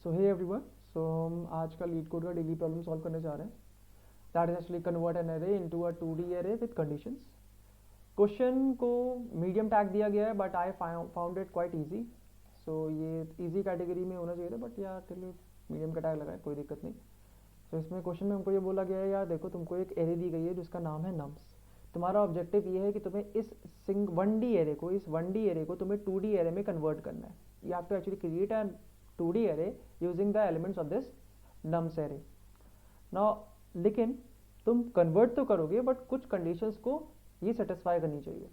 सो hey everyone, सो हम आज का लीड कोड का डेली प्रॉब्लम सॉल्व करने जा रहे हैं. That is actually convert an array into a 2D array with conditions. Question को मीडियम टैग दिया गया है but I found it quite easy. So ये इजी कैटेगरी में होना चाहिए था बट यार चलिए मीडियम का टैग लगा है, कोई दिक्कत नहीं. सो इसमें क्वेश्चन में हमको ये बोला गया है, यार देखो तुमको एक एरे दी गई है जिसका नाम है नम्स. तुम्हारा ऑब्जेक्टिव ये है कि तुम्हें इस 1D एरे को, इस 1D एरे को तुम्हें 2D एरे में कन्वर्ट करना है. You have to actually create a 2D array using the elements of this nums array. Now लेकिन तुम कन्वर्ट तो करोगे बट कुछ कंडीशंस को ये सेटिस्फाई करनी चाहिए.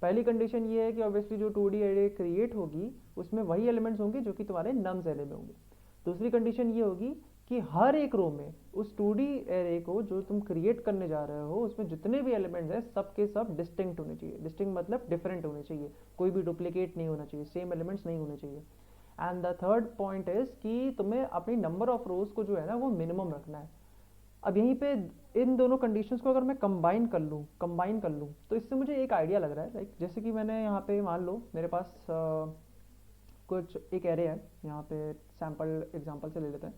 पहली कंडीशन ये है कि ऑब्वियसली जो 2D array क्रिएट होगी उसमें वही एलिमेंट्स होंगे जो कि तुम्हारे नम्स एरे में होंगे. दूसरी कंडीशन ये होगी कि हर एक रो में उस 2D एरे को जो तुम क्रिएट करने जा रहे हो उसमें जितने भी एलिमेंट्स हैं सब के सब डिस्टिंक्ट होने चाहिए. डिस्टिंक्ट मतलब डिफरेंट होने चाहिए, कोई भी डुप्लीकेट नहीं होना चाहिए, सेम एलिमेंट्स नहीं होने चाहिए. And the third point is कि तुम्हें अपनी नंबर ऑफ रोज को जो है ना वो मिनिमम रखना है. अब यहीं पे इन दोनों कंडीशंस को अगर मैं कंबाइन कर लूँ तो इससे मुझे एक आइडिया लग रहा है. लाइक जैसे कि मैंने यहाँ पे मान लो मेरे पास कुछ एक एरे है. यहाँ पे सैम्पल एग्जांपल से ले लेते हैं.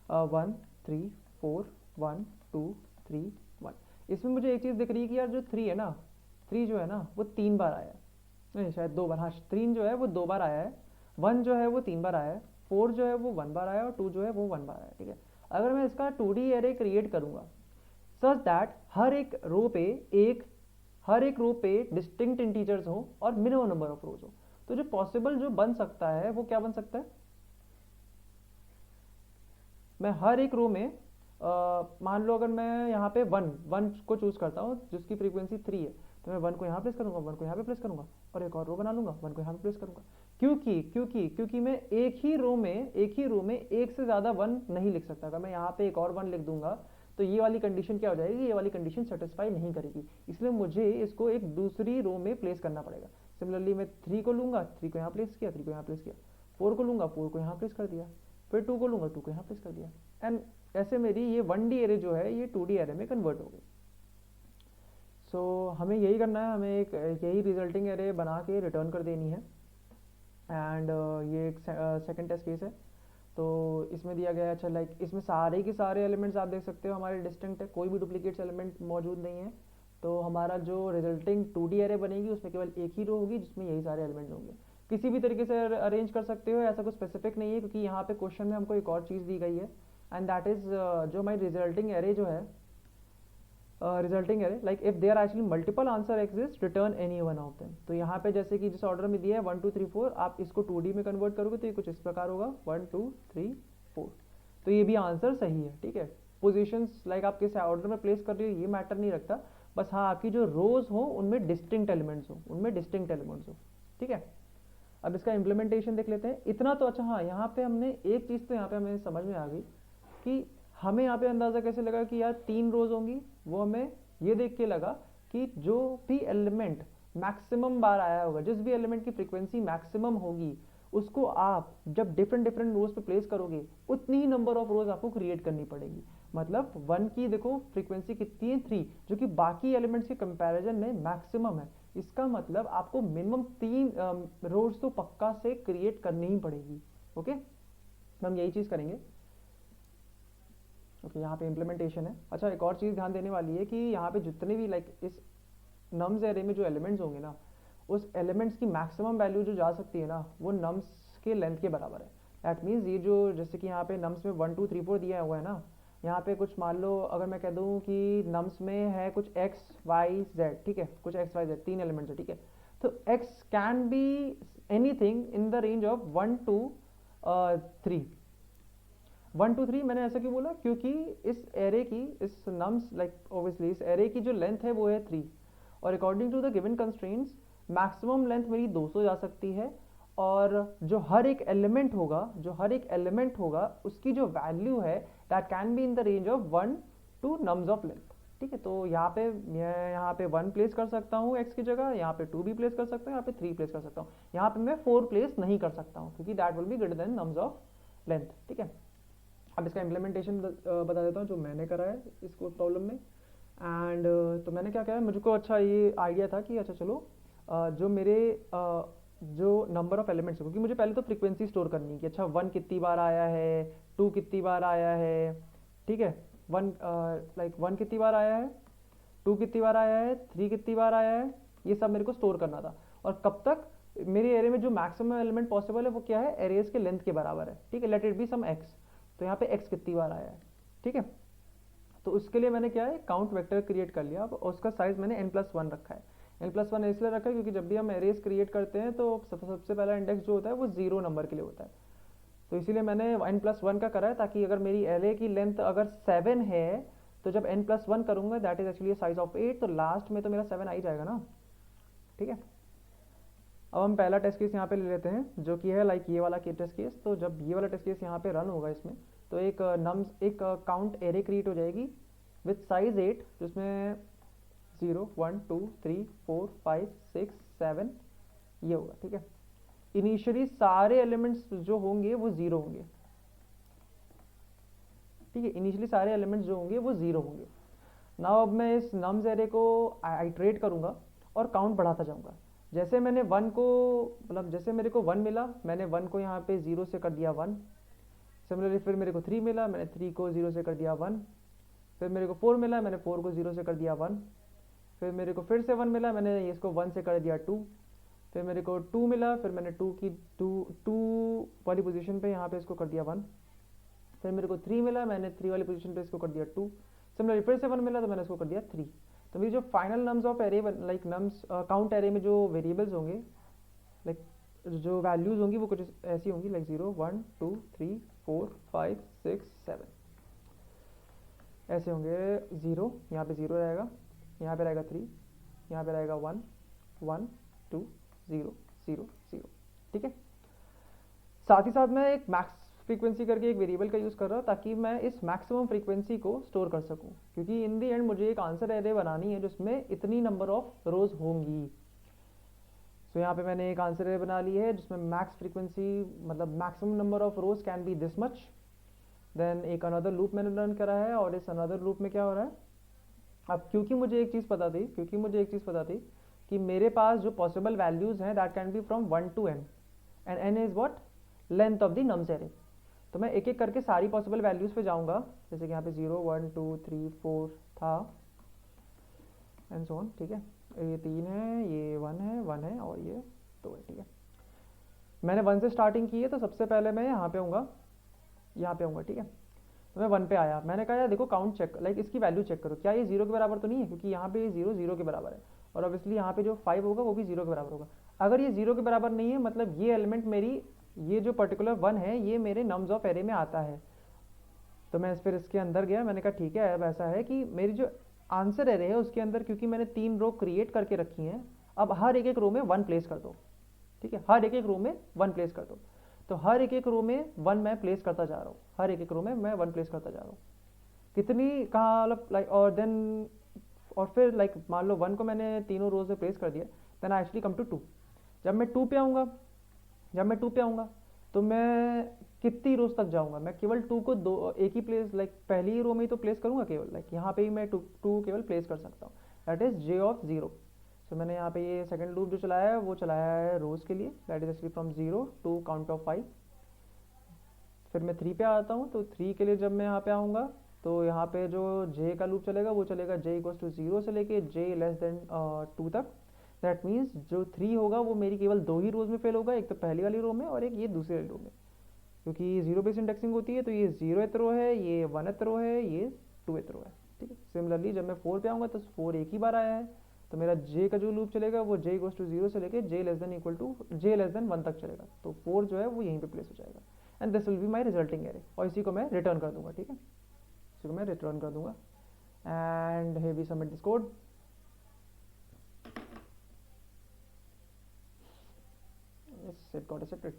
1 3 4 1 2 3 1. इसमें मुझे एक चीज़ दिख रही है कि यार जो 3 है ना, 3 जो है ना वो 3 बार आया है. नहीं शायद 2 बार, हाँ 3 जो है वो 2 बार आया है. 1 जो है वो 3 बार आया है. 4 जो है वो 1 बार आया है और 2 जो है वो 1 बार आया है. ठीक है, अगर मैं इसका 2D एरे क्रिएट करूंगा सच दैट हर एक रो पे डिस्टिंक्ट इंटीजर्स हो और मिनिमम नंबर ऑफ रोज हो, तो जो पॉसिबल जो बन सकता है वो क्या बन सकता है. मैं हर एक रो में मान लो अगर मैं यहाँ पे 1 को चूज करता हूँ जिसकी फ्रीक्वेंसी 3 है, तो मैं 1 को यहाँ प्लेस करूंगा, 1 को यहाँ पे प्लेस करूंगा और एक और रो बना लूंगा, 1 को यहाँ पे प्लेस करूंगा. क्योंकि मैं एक ही रो में एक से ज्यादा 1 नहीं लिख सकता. अगर मैं यहाँ पे एक और 1 लिख दूंगा तो ये वाली कंडीशन क्या हो जाएगी, ये वाली कंडीशन सेटिस्फाई नहीं करेगी. इसलिए मुझे इसको एक दूसरी रो में प्लेस करना पड़ेगा. सिमिलरली मैं 3 को लूंगा, 3 को यहाँ प्लेस किया, 3 को यहाँ प्लेस किया. 4 को लूंगा, 4 को यहाँ प्लेस कर दिया. फिर 2 को लूंगा, 2 को यहाँ प्लेस कर दिया. एंड ऐसे मेरी ये 1D एरे जो है ये 2D एरे में कन्वर्ट हो गई. सो हमें यही करना है, हमें एक यही रिजल्टिंग एरे बना के रिटर्न कर देनी है. एंड ये एक सेकंड टेस्ट केस है. तो इसमें दिया गया है, अच्छा लाइक इसमें सारे के सारे एलिमेंट्स आप देख सकते हो हमारे डिस्टिंक्ट है, कोई भी डुप्लीकेट्स एलिमेंट मौजूद नहीं है. तो हमारा जो रिजल्टिंग 2D एरे बनेगी उसमें केवल एक ही रो होगी जिसमें यही सारे एलिमेंट्स होंगे. किसी भी तरीके से अरेंज कर सकते हो, ऐसा कुछ स्पेसिफिक नहीं है क्योंकि यहाँ पे क्वेश्चन में हमको एक और चीज़ दी गई है एंड दैट इज जो हमारी रिजल्टिंग एरे जो है resulting array, like if there actually multiple answer exist return any one of them. तो यहाँ पे जैसे कि जिस ऑर्डर में दिया है 1 2 3 4, आप इसको 2D में कन्वर्ट करोगे तो ये कुछ इस प्रकार होगा 1 2 3 4. तो ये भी आंसर सही है. ठीक है, पोजिशंस लाइक आप किस ऑर्डर में प्लेस कर रही हो ये मैटर नहीं रखता, बस हाँ आपकी जो रोज हो उनमें डिस्टिंक्ट एलिमेंट्स हो. ठीक है, अब इसका इम्प्लीमेंटेशन देख लेते हैं. इतना तो अच्छा, हाँ यहाँ पे हमने एक चीज़ तो यहाँ पे हमें समझ में आ गई कि हमें यहाँ पे अंदाज़ा कैसे लगा कि यार 3 रोज होंगी. वो हमें ये देख के लगा कि जो भी एलिमेंट मैक्सिमम बार आया होगा, जिस भी एलिमेंट की फ्रीक्वेंसी मैक्सिमम होगी उसको आप जब डिफरेंट रोज पे प्लेस करोगे उतनी ही नंबर ऑफ रोज आपको क्रिएट करनी पड़ेगी. मतलब 1 की देखो फ्रीक्वेंसी कितनी है 3, जो कि बाकी एलिमेंट्स के कंपैरिजन में मैक्सिमम है. इसका मतलब आपको मिनिमम 3 रोज तो पक्का से क्रिएट करनी ही पड़ेगी. ओके, हम यही चीज़ करेंगे. ओके, यहाँ पे इम्प्लीमेंटेशन है. अच्छा एक और चीज़ ध्यान देने वाली है कि यहाँ पे जितने भी लाइक इस नम्स एरे में जो एलिमेंट्स होंगे ना, उस एलिमेंट्स की मैक्सिमम वैल्यू जो जा सकती है ना वो नम्स के लेंथ के बराबर है. दैट मीन्स ये जो जैसे कि यहाँ पे नम्स में 1 2 3 4 दिया हुआ है ना, यहाँ पे कुछ मान लो अगर मैं कह दूँ कि नम्स में है कुछ x y z, ठीक है, कुछ x y z 3 एलिमेंट्स है. ठीक है, तो x can be anything in the range of 1 2 3. 1 2 3 मैंने ऐसा क्यों बोला, क्योंकि इस एरे की, इस नम्स लाइक ऑब्वियसली इस एरे की जो लेंथ है वो है 3 और according to the given constraints maximum length मेरी 200 जा सकती है. और जो हर एक एलिमेंट होगा उसकी जो वैल्यू है that can be in the range of 1 2 nums of length. ठीक है, तो यहाँ पे मैं यहाँ पे 1 प्लेस कर सकता हूँ x की जगह, यहाँ पे 2 भी प्लेस कर सकता हूँ, यहाँ पे 3 प्लेस कर सकता हूँ. यहाँ पे मैं 4 प्लेस नहीं कर सकता हूँ क्योंकि that will be greater than nums of length. ठीक है, अब इसका इम्प्लीमेंटेशन बता देता हूँ जो मैंने करा है इसको प्रॉब्लम में. एंड तो मैंने क्या करा, मुझको अच्छा ये आइडिया था कि अच्छा चलो जो मेरे जो नंबर ऑफ एलिमेंट्स, क्योंकि मुझे पहले तो फ्रीक्वेंसी स्टोर करनी है कि अच्छा 1 कितनी बार आया है, 2 कितनी बार आया है, ठीक है, 1 लाइक 1 कितनी बार आया है, 2 कितनी बार आया है, 3 कितनी बार आया है, ये सब मेरे को स्टोर करना था। और कब तक, मेरे एरे में जो मैक्सिमम एलिमेंट पॉसिबल है वो क्या है, एरेज के लेंथ के बराबर है, ठीक है, let it be some x. तो यहाँ पे एक्स कितनी बार आया है, ठीक है। तो उसके लिए मैंने क्या है, काउंट वेक्टर क्रिएट कर लिया। अब उसका साइज मैंने n+1 रखा है। n+1 इसलिए रखा है क्योंकि जब भी हम एरेज क्रिएट करते हैं तो सबसे पहला इंडेक्स जो होता है वो 0 नंबर के लिए होता है। तो इसीलिए मैंने n+1 का करा है, ताकि अगर मेरी एरे की लेंथ अगर 7 है तो जब n+1 करूंगा that is actually size of 8, तो लास्ट में तो मेरा 7 आ ही जाएगा ना, ठीक है। अब हम पहला टेस्ट केस यहाँ पे ले लेते हैं, जो कि है लाइक ये वाला टेस्ट केस। तो जब ये वाला टेस्ट केस यहाँ पे रन होगा इसमें, तो एक काउंट एरे क्रिएट हो जाएगी विथ साइज 8, जिसमें 0 1 2 3 4 5 6 7 ये होगा, ठीक है। इनिशियली सारे एलिमेंट्स जो होंगे वो 0 होंगे, ठीक है, इनिशियली सारे एलिमेंट्स जो होंगे वो 0 होंगे। नाउ अब मैं इस नम्स एरे को आइट्रेट करूंगा और काउंट बढ़ाता जाऊंगा। जैसे मैंने 1 को, मतलब जैसे मेरे को 1 मिला, मैंने 1 को यहाँ पे 0 से कर दिया 1। सिमिलरली फिर मेरे को 3 मिला, मैंने 3 को 0 से कर दिया 1। फिर मेरे को 4 मिला, मैंने 4 को 0 से कर दिया 1। फिर मेरे को फिर से 1 मिला, मैंने इसको 1 से कर दिया 2। फिर मेरे को 2 मिला, फिर मैंने 2 वाली पोजीशन पे यहाँ पे इसको कर दिया 1। फिर मेरे को 3 मिला, मैंने 3 वाली पोजीशन पे इसको कर दिया 2। सिमिलरली फिर से 1 मिला तो मैंने इसको कर दिया 3। तो मेरी जो final nums of array, like nums count array में जो वेरिएबल्स होंगे, लाइक जो वैल्यूज होंगी वो कुछ ऐसी होंगी, लाइक 0 1 2 3 4 5 6 7 ऐसे होंगे। 0 यहाँ पे 0 रहेगा, यहाँ पे रहेगा 3, यहाँ पे रहेगा 1 1 2 0 0 0, ठीक है। साथ ही साथ मैं एक मैक्स फ्रीक्वेंसी करके एक वेरिएबल का यूज़ कर रहा हूँ, ताकि मैं इस मैक्सिमम फ्रीक्वेंसी को स्टोर कर सकूँ, क्योंकि इन दी एंड मुझे एक आंसर एरे बनानी है जिसमें इतनी नंबर ऑफ रोज होंगी। तो यहाँ पे मैंने एक आंसर एरे बना ली है जिसमें मैक्स फ्रीक्वेंसी, मतलब maximum number of rows can be this much. Then एक अनदर लूप मैंने रन करा है, और इस अनदर लूप में क्या हो रहा है, अब क्योंकि मुझे एक चीज़ पता थी कि मेरे पास जो पॉसिबल वैल्यूज हैं that can be from 1 to n, and n is what, length of the nums array. तो मैं एक एक करके सारी पॉसिबल वैल्यूज पे जाऊंगा, जैसे कि यहाँ पे 0 1 2 3 4 था एंड सो ऑन, ठीक है। ये 3 है, ये 1 है और ये 2 है, ठीक है। मैंने 1 से स्टार्टिंग की है, तो सबसे पहले मैं यहाँ पे आऊँगा, ठीक है। तो मैं 1 पे आया, मैंने कहा यार देखो काउंट चेक, लाइक इसकी वैल्यू चेक करो, क्या ये 0 के बराबर तो नहीं है, क्योंकि यहाँ पे ये 0 0 के बराबर है, और ऑब्वियसली यहाँ पे जो 5 होगा वो भी 0 के बराबर होगा। अगर ये 0 के बराबर नहीं है, मतलब ये एलिमेंट मेरी, ये जो पर्टिकुलर 1 है ये मेरे नम्स ऑफ एरे में आता है। तो मैं फिर इसके अंदर गया, मैंने कहा ठीक है, अब ऐसा है कि मेरी जो आंसर एरे है उसके अंदर, क्योंकि मैंने 3 रो क्रिएट करके रखी हैं, अब हर एक रो में 1 प्लेस कर दो, ठीक है, हर एक रो में 1 प्लेस कर दो। तो हर एक रो में 1 मैं प्लेस करता जा रहा हूँ, हर एक रो में मैं 1 प्लेस करता जा रहा हूँ। कितनी कहाँ, मतलब लाइक, और देन, और फिर लाइक मान लो 1 को मैंने तीनों रोज में प्लेस कर दिया, then I actually come to 2। जब मैं 2 पे आऊँगा तो मैं कितनी रोज तक जाऊँगा, मैं केवल 2 को एक ही प्लेस, लाइक पहली ही रो में ही तो प्लेस करूँगा केवल, लाइक यहाँ पे ही मैं 2 केवल प्लेस कर सकता हूँ, दैट इज j ऑफ 0। सो मैंने यहाँ पे ये सेकंड लूप जो चलाया है वो चलाया है रोज के लिए, that is actually from 0 to count of 5। फिर मैं 3 पे आता हूँ, तो 3 के लिए जब मैं यहाँ पे आऊँगा तो यहाँ पे जो j का लूप चलेगा वो चलेगा j इक्वल्स टू 0 से लेके j लेस देन 2 तक। दैट मीन्स जो 3 होगा वो मेरी केवल 2 ही रोज में फेल होगा, एक तो पहली वाली रो में और एक ये दूसरी वाली रो में, क्योंकि 0 बेस इंडेक्सिंग होती है। तो ये 0th रो है, ये 1th रो है, ये 2th रो है, ठीक है। सिमिलरली जब मैं 4 पे आऊँगा तो 4 एक ही बार आया है, तो मेरा j का जो लूप चलेगा वो j इक्वल्स टू 0 से लेके j लेस देन 1 तक चलेगा, तो 4 जो है वो यहीं पे प्लेस हो जाएगा, and this will be my resulting array, और इसी को मैं रिटर्न कर दूंगा, ठीक है, इसी को मैं रिटर्न कर दूंगा। And here we submit this code. Yes, it got accepted.